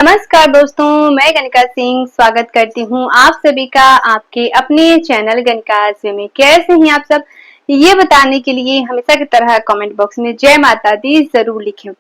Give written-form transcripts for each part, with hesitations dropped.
नमस्कार दोस्तों, मैं गणिका सिंह स्वागत करती हूँ आप सभी का आपके अपने चैनल गणिका में। कैसे हैं आप सब, ये बताने के लिए हमेशा की तरह कमेंट बॉक्स में जय माता दी जरूर लिखें।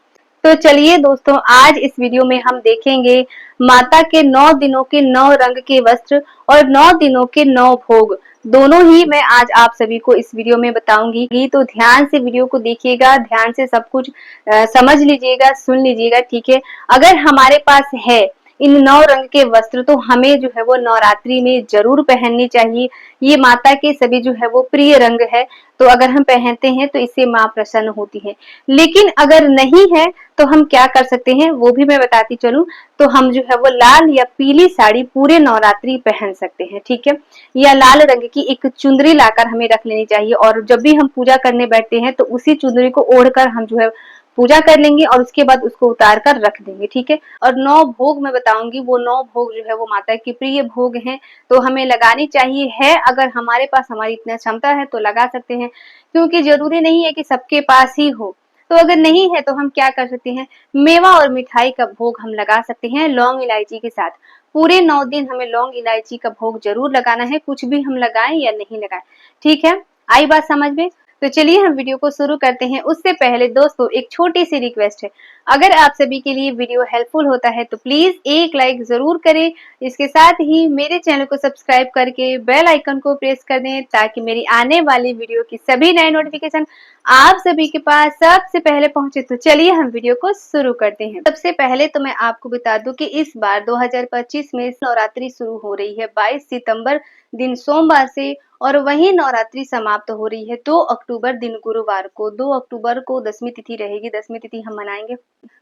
तो चलिए दोस्तों, आज इस वीडियो में हम देखेंगे माता के 9 दिनों के 9 रंग के वस्त्र और 9 दिनों के 9 भोग। दोनों ही मैं आज आप सभी को इस वीडियो में बताऊंगी, तो ध्यान से वीडियो को देखिएगा, ध्यान से सब कुछ समझ लीजिएगा, सुन लीजिएगा, ठीक है। अगर हमारे पास है इन 9 रंग के वस्त्र तो हमें जो है वो नवरात्रि में जरूर पहननी चाहिए। ये माता के सभी जो है वो प्रिय रंग है, तो अगर हम पहनते हैं तो इससे माँ प्रसन्न होती है। लेकिन अगर नहीं है तो हम क्या कर सकते हैं वो भी मैं बताती चलूं। तो हम जो है वो लाल या पीली साड़ी पूरे नवरात्रि पहन सकते हैं, ठीक है। या लाल रंग की एक चुंदरी लाकर हमें रख लेनी चाहिए, और जब भी हम पूजा करने बैठते हैं तो उसी चुंदरी को ओढ़कर हम जो है पूजा कर लेंगे और उसके बाद उसको उतार कर रख देंगे, ठीक है। और 9 भोग मैं बताऊंगी, वो 9 भोग जो है वो माता की प्रिय भोग हैं, तो हमें लगानी चाहिए है। अगर हमारे पास हमारी इतना क्षमता है तो लगा सकते हैं, क्योंकि जरूरी नहीं है कि सबके पास ही हो। तो अगर नहीं है तो हम क्या कर सकते हैं, मेवा और मिठाई का भोग हम लगा सकते हैं लौंग इलायची के साथ। पूरे 9 दिन हमें लौंग इलायची का भोग जरूर लगाना है, कुछ भी हम लगाएं या नहीं लगाएं, ठीक है। आई बात समझ में। तो चलिए हम वीडियो को शुरू करते हैं। उससे पहले दोस्तों एक छोटी सी रिक्वेस्ट है, अगर आप सभी के लिए वीडियो हेल्पफुल होता है तो प्लीज एक लाइक जरूर करें। इसके साथ ही मेरे चैनल को सब्सक्राइब करके बेल आइकन को प्रेस कर दें, ताकि मेरी आने वाली वीडियो की सभी नए नोटिफिकेशन आप सभी के पास सबसे पहले पहुंचे। तो चलिए हम वीडियो को शुरू करते हैं। सबसे पहले तो मैं आपको बता दूं कि इस बार 2025 में नवरात्रि शुरू हो रही है 22 सितंबर दिन सोमवार से, और वही नवरात्रि समाप्त हो रही है 2 अक्टूबर दिन गुरुवार को। 2 अक्टूबर को दसवीं तिथि रहेगी, दसवीं तिथि हम मनाएंगे।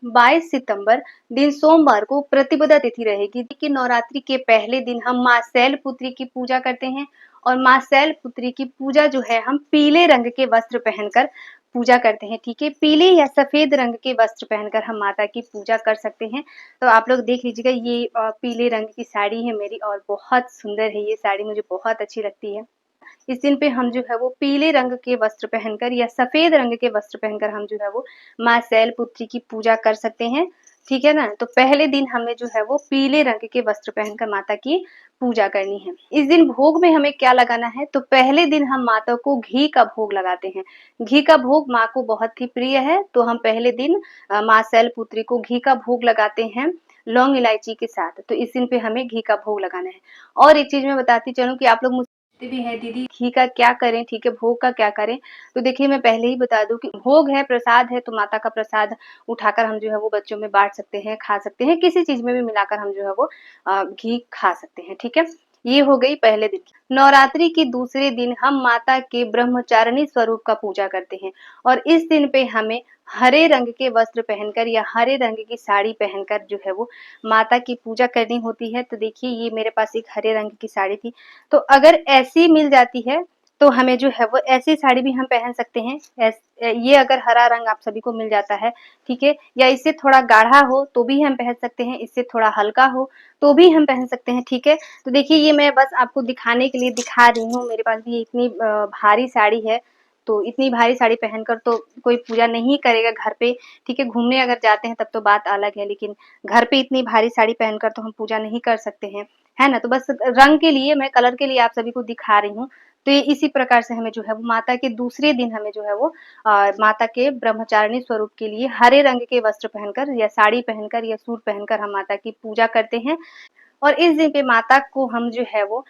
22 सितंबर दिन सोमवार को प्रतिपदा तिथि रहेगी कि नवरात्रि के पहले दिन हम माँ शैलपुत्री की पूजा करते हैं। और माँ शैलपुत्री की पूजा जो है हम पीले रंग के वस्त्र पहनकर पूजा करते हैं, ठीक है। पीले या सफेद रंग के वस्त्र पहनकर हम माता की पूजा कर सकते हैं। तो आप लोग देख लीजिएगा, ये पीले रंग की साड़ी है मेरी, और बहुत सुंदर है ये साड़ी, मुझे बहुत अच्छी लगती है। इस दिन पे हम जो है वो पीले रंग के वस्त्र पहनकर या सफेद रंग के वस्त्र पहनकर हम जो है वो माँ शैलपुत्री की पूजा कर सकते हैं, ठीक है ना। तो पहले दिन हमें जो है वो पीले रंग के वस्त्र पहनकर माता की पूजा करनी है। इस दिन भोग में हमें क्या लगाना है, तो पहले दिन हम माता को घी का भोग लगाते हैं। घी का भोग माँ को बहुत ही प्रिय है, तो हम पहले दिन माँ शैलपुत्री को घी का भोग लगाते हैं लौंग इलायची के साथ। तो इस दिन पे हमें घी का भोग लगाना है। और एक चीज मैं बताती चलूं कि आप लोग भी है दीदी घी का क्या करें, ठीक है, भोग का क्या करें। तो देखिए मैं पहले ही बता दूं कि भोग है, प्रसाद है, तो माता का प्रसाद उठाकर हम जो है वो बच्चों में बांट सकते हैं, खा सकते हैं, किसी चीज में भी मिलाकर हम जो है वो घी खा सकते हैं, ठीक है। ये हो गई पहले दिन की। नवरात्रि के दूसरे दिन हम माता के ब्रह्मचारिणी स्वरूप का पूजा करते हैं, और इस दिन पे हमें हरे रंग के वस्त्र पहनकर या हरे रंग की साड़ी पहनकर जो है वो माता की पूजा करनी होती है। तो देखिए ये मेरे पास एक हरे रंग की साड़ी थी, तो अगर ऐसी मिल जाती है तो हमें जो है वो ऐसी साड़ी भी हम पहन सकते हैं। ये अगर हरा रंग आप सभी को मिल जाता है, ठीक है, या इससे थोड़ा गाढ़ा हो तो भी हम पहन सकते हैं, इससे थोड़ा हल्का हो तो भी हम पहन सकते हैं, ठीक है। तो देखिए ये मैं बस आपको दिखाने के लिए दिखा रही हूँ। मेरे पास भी इतनी भारी साड़ी है, तो इतनी भारी साड़ी पहनकर तो कोई पूजा नहीं करेगा घर पे, ठीक है। घूमने अगर जाते हैं तब तो बात अलग है, लेकिन घर पे इतनी भारी साड़ी पहनकर तो हम पूजा नहीं कर सकते हैं, है ना। तो बस रंग के लिए, मैं कलर के लिए आप सभी को दिखा रही हूँ। तो ये इसी प्रकार से हमें जो है वो माता के दूसरे दिन हमें जो है वो माता के ब्रह्मचारिणी स्वरूप के लिए हरे रंग के वस्त्र पहनकर या साड़ी पहनकर या सूट पहनकर हम माता की पूजा करते हैं। और इस दिन पे माता को हम जो है वो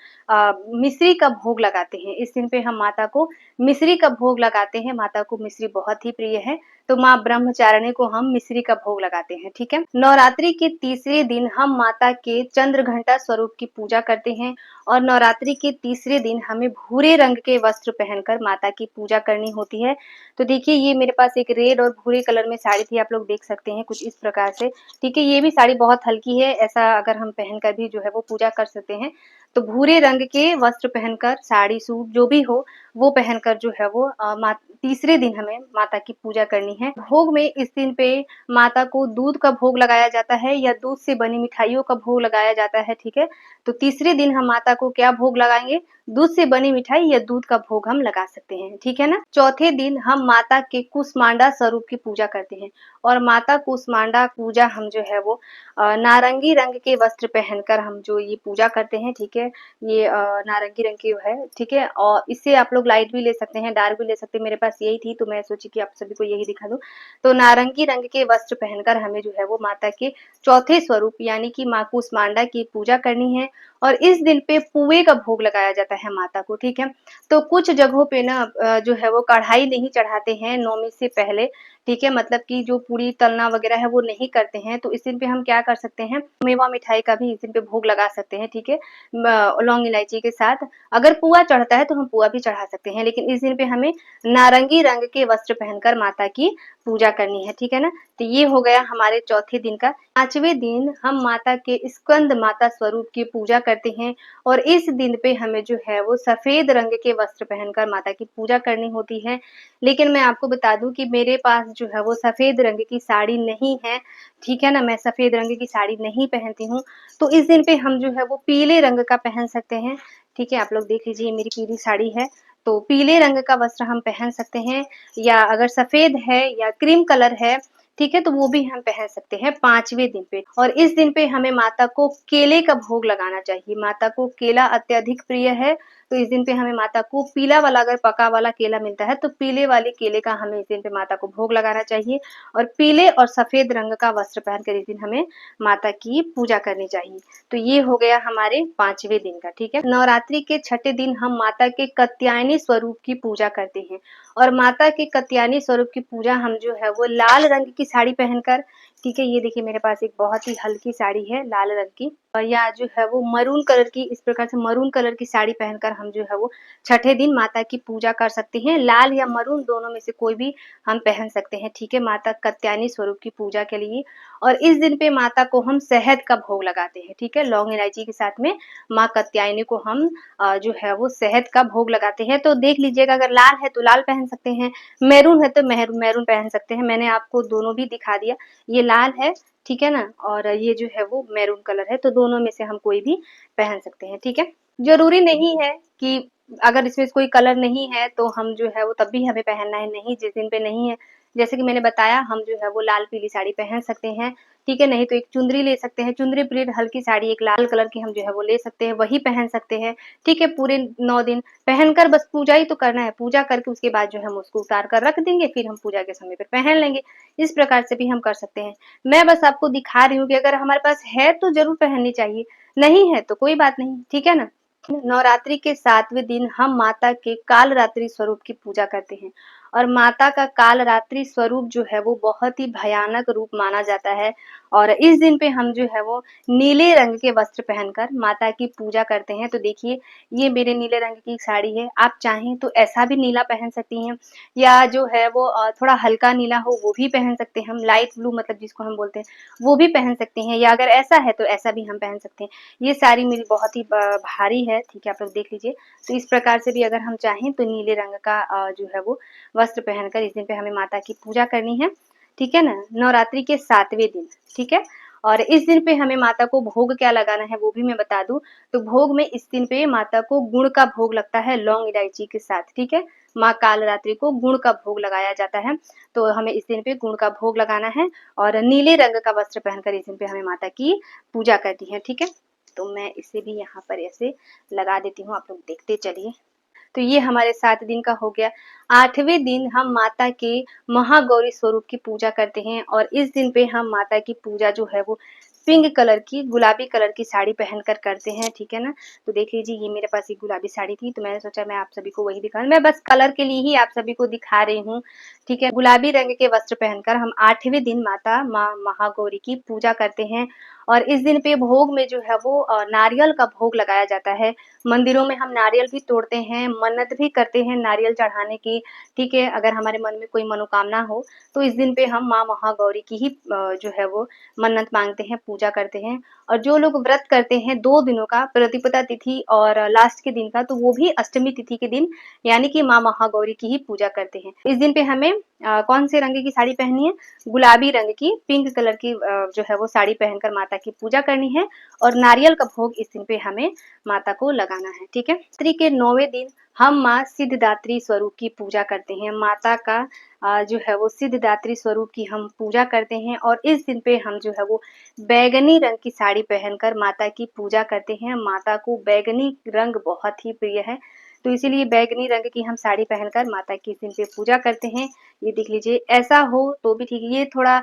मिश्री का भोग लगाते हैं। इस दिन पे हम माता को मिश्री का भोग लगाते हैं। माता को मिश्री बहुत ही प्रिय है, तो माँ ब्रह्मचारिणी को हम मिश्री का भोग लगाते हैं, ठीक है। नवरात्रि के तीसरे दिन हम माता के चंद्र घंटा स्वरूप की पूजा करते हैं, और नवरात्रि के तीसरे दिन हमें भूरे रंग के वस्त्र पहनकर माता की पूजा करनी होती है। तो देखिए ये मेरे पास एक रेड और भूरे कलर में साड़ी थी, आप लोग देख सकते हैं कुछ इस प्रकार से, ठीक है। ये भी साड़ी बहुत हल्की है, ऐसा अगर हम पहनकर भी जो है वो पूजा कर सकते हैं। तो भूरे रंग के वस्त्र पहनकर, साड़ी सूट जो भी हो वो पहनकर जो है वो तीसरे दिन हमें माता की पूजा करनी हैं। भोग में इस दिन पे माता को दूध का भोग लगाया जाता है या दूध से बनी मिठाइयों का भोग लगाया जाता है, ठीक है। तो तीसरे दिन हम माता को क्या भोग लगाएंगे, दूध से बनी मिठाई या दूध का भोग हम लगा सकते हैं, ठीक है ना। चौथे दिन हम माता के कुसमांडा स्वरूप की पूजा करते हैं और माता कुसमांडा पूजा हम जो है वो नारंगी रंग के वस्त्र पहनकर हम जो ये पूजा करते हैं, ठीक है। ये नारंगी रंग की है, ठीक है। और इससे आप लोग लाइट भी ले सकते हैं, डार्क भी ले सकते हैं। मेरे पास यही थी तो मैं सोची कि आप सभी को यही दिखा दूं। तो नारंगी रंग के वस्त्र पहनकर हमें जो है वो माता के चौथे स्वरूप यानी कि माँ कुसमांडा की पूजा करनी है और इस दिन पे पुए का भोग लगाया जाता है माता को, ठीक है। तो कुछ जगहों पे ना जो है वो कढ़ाई नहीं चढ़ाते हैं नौमी से पहले, ठीक है। मतलब कि जो पूरी तलना वगैरह है वो नहीं करते हैं। तो इस दिन पे हम क्या कर सकते हैं, मेवा मिठाई का भी इस दिन पे भोग लगा सकते हैं, ठीक है, लौंग इलायची के साथ। अगर पुआ चढ़ता है तो हम पुआ भी चढ़ा सकते हैं, लेकिन इस दिन पे हमें नारंगी रंग के वस्त्र पहनकर माता की पूजा करनी है, ठीक है ना। तो ये हो गया हमारे चौथे दिन का। पांचवें दिन हम माता के स्कंद माता स्वरूप की पूजा करते हैं और इस दिन पे हमें जो है वो सफेद रंग के वस्त्र पहनकर माता की पूजा करनी होती है। लेकिन मैं आपको बता दूं कि मेरे पास जो है वो सफेद रंग की साड़ी नहीं है, ठीक है ना। मैं सफेद रंग की साड़ी नहीं पहनती हूँ। तो इस दिन पे हम जो है वो पीले रंग का पहन सकते हैं, ठीक है। आप लोग देख लीजिए मेरी पीली साड़ी है, तो पीले रंग का वस्त्र हम पहन सकते हैं, या अगर सफेद है या क्रीम कलर है, ठीक है, तो वो भी हम पहन सकते हैं पांचवें दिन पे। और इस दिन पे हमें माता को केले का भोग लगाना चाहिए। माता को केला अत्यधिक प्रिय है, तो इस दिन पे हमें माता को पीला वाला, अगर पका वाला केला मिलता है तो पीले वाले केले का हमें इस दिन पे माता को भोग लगाना चाहिए और पीले और सफेद रंग का वस्त्र पहनकर इस दिन हमें माता की पूजा करनी चाहिए। तो ये हो गया हमारे पांचवें दिन का, ठीक है। नवरात्रि के छठे दिन हम माता के कात्यायनी स्वरूप की पूजा करते हैं और माता के कात्यायनी स्वरूप की पूजा हम जो है वो लाल रंग की साड़ी पहनकर, ठीक है। ये देखिए मेरे पास एक बहुत ही हल्की साड़ी है लाल रंग की, और या जो है वो मरून कलर की, इस प्रकार से मरून कलर की साड़ी पहनकर हम जो है वो छठे दिन माता की पूजा कर सकते हैं। लाल या मरून दोनों में से कोई भी हम पहन सकते हैं, ठीक है, माता कात्यायनी स्वरूप की पूजा के लिए। और इस दिन पे माता को हम शहद का भोग लगाते हैं, ठीक है। लौंग इलायची के साथ में माँ कात्यायनी को हम जो है वो शहद का भोग लगाते हैं। तो देख लीजिएगा, अगर लाल है तो लाल पहन सकते हैं, मैरून है तो मैरून पहन सकते हैं। मैंने आपको दोनों भी दिखा दिया। ये लाल है, ठीक है ना, और ये जो है वो मैरून कलर है, तो दोनों में से हम कोई भी पहन सकते हैं, ठीक है। जरूरी नहीं है कि अगर इसमें कोई कलर नहीं है तो हम जो है वो तब भी हमें पहनना है, नहीं, जिस दिन पे नहीं है, जैसे कि मैंने बताया, हम जो है वो लाल पीली साड़ी पहन सकते हैं, ठीक है। नहीं तो एक चुंदरी ले सकते हैं, चुंदरी प्रिंट हल्की साड़ी एक लाल कलर की हम जो है वो ले सकते हैं, वही पहन सकते हैं, ठीक है। पूरे 9 दिन पहनकर बस पूजा ही तो करना है, पूजा करके उसके बाद जो है हम उसको उतार कर रख देंगे, फिर हम पूजा के समय पर पहन लेंगे। इस प्रकार से भी हम कर सकते हैं। मैं बस आपको दिखा रही हूँ कि अगर हमारे पास है तो जरूर पहननी चाहिए, नहीं है तो कोई बात नहीं, ठीक है ना। नवरात्रि के 7वें दिन हम माता के कालरात्रि स्वरूप की पूजा करते हैं और माता का कालरात्रि स्वरूप जो है वो बहुत ही भयानक रूप माना जाता है। और इस दिन पे हम जो है वो नीले रंग के वस्त्र पहनकर माता की पूजा करते हैं। तो देखिए ये मेरे नीले रंग की साड़ी है, आप चाहें तो ऐसा भी नीला पहन सकती हैं, या जो है वो थोड़ा हल्का नीला हो वो भी पहन सकते हैं हम, लाइट ब्लू मतलब जिसको हम बोलते हैं वो भी पहन सकते हैं, या अगर ऐसा है तो ऐसा भी हम पहन सकते हैं। ये साड़ी मेरी बहुत ही भारी है, ठीक है, आप लोग देख लीजिए। तो इस प्रकार से भी अगर हम चाहें तो नीले रंग का जो है वो वस्त्र पहनकर इस दिन पे हमें माता की पूजा करनी है, ठीक है ना। नवरात्रि के 7वें दिन, ठीक है। और इस दिन पे हमें माता को भोग क्या लगाना है वो भी मैं बता दूं। तो भोग में इस दिन पे माता को गुड़ का भोग लगता है लौंग इलायची के साथ, ठीक है। माँ कालरात्रि को गुड़ का भोग लगाया जाता है, तो हमें इस दिन पे गुड़ का भोग लगाना है और नीले रंग का वस्त्र पहनकर इस दिन पे हमें माता की पूजा करनी है, ठीक है। तो मैं इसे भी यहाँ पर ऐसे लगा देती हूँ, आप लोग देखते चलिए। तो ये हमारे 7 दिन का हो गया। 8वें दिन हम माता के महागौरी स्वरूप की पूजा करते हैं और इस दिन पे हम माता की पूजा जो है वो पिंक कलर की, गुलाबी कलर की साड़ी पहनकर करते हैं, ठीक है ना। तो देख लीजिए ये मेरे पास एक गुलाबी साड़ी थी, तो मैंने सोचा मैं आप सभी को वही दिखाऊं। मैं बस कलर के लिए ही आप सभी को दिखा रही हूँ, ठीक है। गुलाबी रंग के वस्त्र पहनकर हम 8वें दिन माता माँ महागौरी की पूजा करते हैं और इस दिन पे भोग में जो है वो नारियल का भोग लगाया जाता है। मंदिरों में हम नारियल भी तोड़ते हैं, मन्नत भी करते हैं नारियल चढ़ाने की, ठीक है। अगर हमारे मन में कोई मनोकामना हो तो इस दिन पे हम माँ महागौरी की ही जो है वो मन्नत मांगते हैं, पूजा करते हैं। और जो लोग व्रत करते हैं 2 दिनों का, प्रतिपदा तिथि और लास्ट के दिन का, तो वो भी अष्टमी तिथि के दिन यानी कि माँ महागौरी की ही पूजा करते हैं। इस दिन पे हमें कौन से रंग की साड़ी पहननी है, गुलाबी रंग की, पिंक कलर की जो है वो साड़ी पहनकर माता की पूजा करनी है और नारियल का भोग इस दिन पे हमें माता को लगाना है। ठीक है, नवरात्रि के 9वें दिन हम माँ सिद्धिदात्री स्वरूप की पूजा करते हैं। माता का जो है वो सिद्धिदात्री स्वरूप की हम पूजा करते हैं और इस दिन पे हम जो है वो बैगनी रंग की साड़ी पहनकर माता की पूजा करते हैं। माता को बैगनी रंग बहुत ही प्रिय है, तो इसीलिए बैगनी रंग की हम साड़ी पहनकर माता की इस दिन पे पूजा करते हैं। ये देख लीजिए, ऐसा हो तो भी ठीक है। ये थोड़ा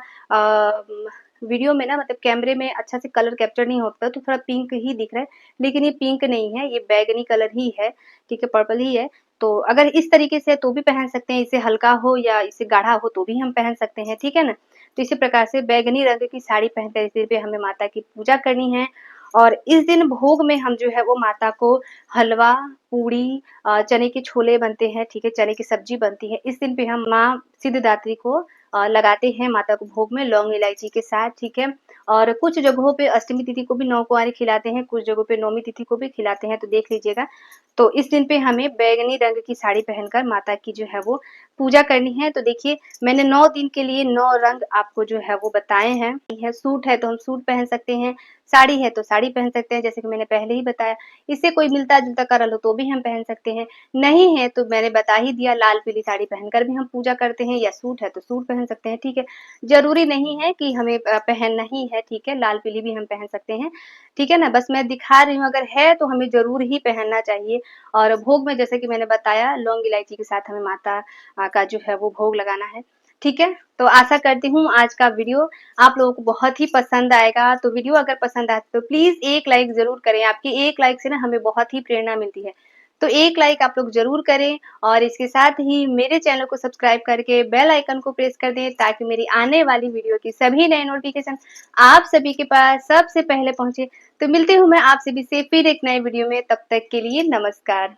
वीडियो में ना मतलब कैमरे में अच्छा से कलर कैप्चर नहीं होता तो थोड़ा पिंक ही दिख रहा है, लेकिन ये पिंक नहीं है, ये बैगनी कलर ही है। ठीक है, पर्पल ही है। तो अगर इस तरीके से तो भी पहन सकते हैं, इससे हल्का हो या इससे गाढ़ा हो तो भी हम पहन सकते हैं। ठीक है ना, तो इसी प्रकार से बैगनी रंग की साड़ी पहनकर इस दिन पे हमें माता की पूजा करनी है। और इस दिन भोग में हम जो है वो माता को हलवा, पूड़ी, चने के छोले बनते हैं। ठीक है, चने की सब्जी बनती है। इस दिन पे हम माँ सिद्धिदात्री को लगाते हैं माता को भोग में लौंग इलायची के साथ। ठीक है, और कुछ जगहों पे अष्टमी तिथि को भी 9 कुंवारी खिलाते हैं, कुछ जगहों पे नौमी तिथि को भी खिलाते हैं, तो देख लीजिएगा। तो इस दिन पे हमें बैगनी रंग की साड़ी पहनकर माता की जो है वो पूजा करनी है। तो देखिए, मैंने 9 दिन के लिए 9 रंग आपको जो है वो बताए हैं। सूट है तो हम सूट पहन सकते हैं, साड़ी है तो साड़ी पहन सकते हैं, जैसे कि मैंने पहले ही बताया। इससे कोई मिलता-जुलता कलर हो तो भी हम पहन सकते हैं, नहीं है तो मैंने बता ही दिया, लाल पीली साड़ी पहनकर भी हम पूजा करते हैं, या सूट है तो सूट पहन सकते हैं। ठीक है, ज़रूरी नहीं है कि हमें पहनना ही है। ठीक है, लाल पीली भी हम पहन सकते हैं। ठीक है ना, बस मैं दिखा रही हूँ, अगर है तो हमें ज़रूर ही पहनना चाहिए। और भोग में जैसे कि मैंने बताया, लौंग इलायची के साथ हमें माता का जो है वो भोग लगाना है। ठीक है, तो आशा करती हूँ आज का वीडियो आप लोगों को बहुत ही पसंद आएगा। तो वीडियो अगर पसंद आए तो प्लीज़ एक लाइक ज़रूर करें, आपकी एक लाइक से ना हमें बहुत ही प्रेरणा मिलती है। तो एक लाइक आप लोग ज़रूर करें और इसके साथ ही मेरे चैनल को सब्सक्राइब करके बेल आइकन को प्रेस कर दें, ताकि मेरी आने वाली वीडियो की सभी नए नोटिफिकेशन आप सभी के पास सबसे पहले पहुँचे। तो मिलती हूँ मैं आप सभी से फिर एक नए वीडियो में, तब तक के लिए नमस्कार।